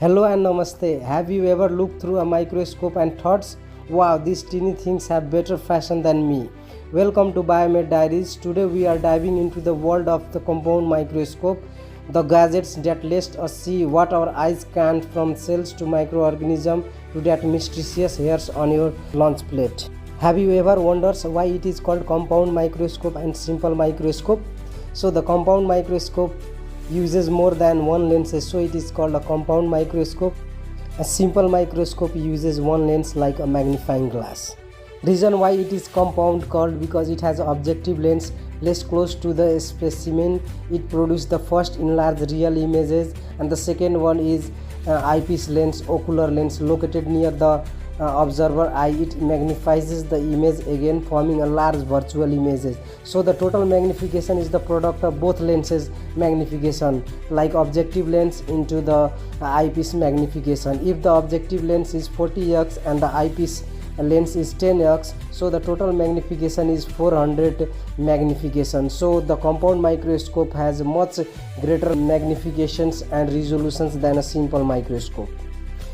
Hello and namaste. Have you ever looked through a microscope and thought, wow, these teeny things have better fashion than me? Welcome to Biomed Diaries. Today we are diving into the world of the compound microscope, the gadgets that let us see what our eyes can't, from cells to microorganisms to that mysterious hairs on your lunch plate. Have you ever wondered why it is called compound microscope and simple microscope? So the compound microscope uses more than one lens, so it is called a compound microscope. A simple microscope uses one lens like a magnifying glass. Reason why it is compound called because it has objective lens less close to the specimen. It produces the first enlarged real images, and the second one is eyepiece lens, ocular lens located near the observer eye. It magnifies the image again, forming a large virtual images. So the total magnification is the product of both lenses magnification, like objective lens into the eyepiece magnification. If the objective lens is 40x and the eyepiece lens is 10x, so the total magnification is 400 magnification. So the compound microscope has much greater magnifications and resolutions than a simple microscope.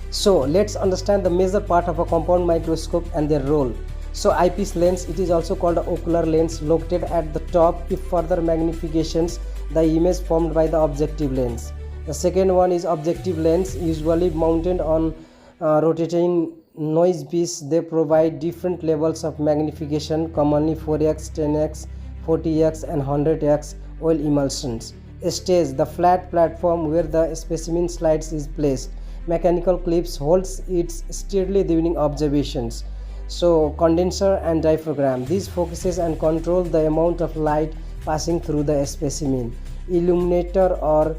So let's understand the major part of a compound microscope and their role. So eyepiece lens, it is also called ocular lens, located at the top. If further magnifications the image formed by the objective lens. The second one is objective lens, usually mounted on rotating noise piece. They provide different levels of magnification, commonly 4x, 10x, 40x and 100x oil emulsions. Stage, the flat platform where the specimen slides is placed. Mechanical clips holds it steadily during observations. So condenser and diaphragm, these focuses and control the amount of light passing through the specimen. Illuminator or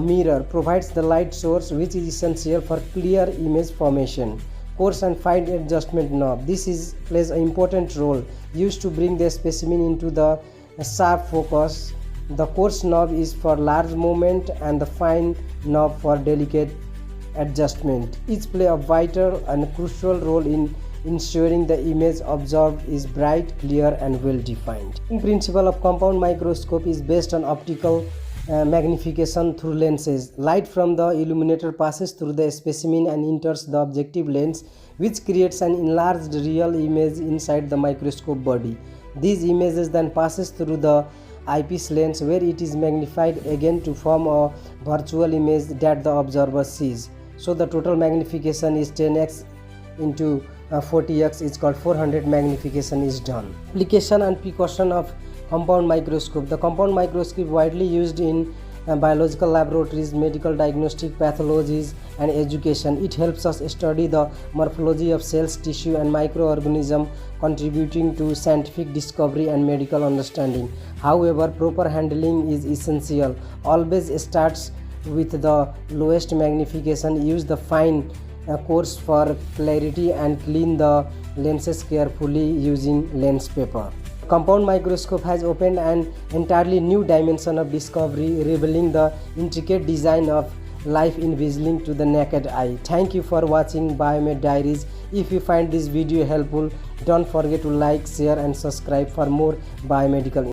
mirror provides the light source, which is essential for clear image formation. Coarse and fine adjustment knob, this plays an important role, used to bring the specimen into the sharp focus. The coarse knob is for large movement and the fine knob for delicate adjustment. Each play a vital and crucial role in ensuring the image observed is bright, clear and well defined. The principle of compound microscope is based on optical magnification through lenses. Light from the illuminator passes through the specimen and enters the objective lens, which creates an enlarged real image inside the microscope body. These images then passes through the eyepiece lens, where it is magnified again to form a virtual image that the observer sees. So the total magnification is 10x into 40x is called 400 magnification is done. Application and precaution of compound microscope. The compound microscope widely used in biological laboratories, medical diagnostic, pathologies and education. It helps us study the morphology of cells, tissue and microorganism, contributing to scientific discovery and medical understanding. However, proper handling is essential. Always starts with the lowest magnification. Use the fine coarse for clarity and clean the lenses carefully using lens paper. Compound microscope has opened an entirely new dimension of discovery, revealing the intricate design of life invisible to the naked eye. Thank you for watching Biomed Diaries. If you find this video helpful, don't forget to like, share and subscribe for more biomedical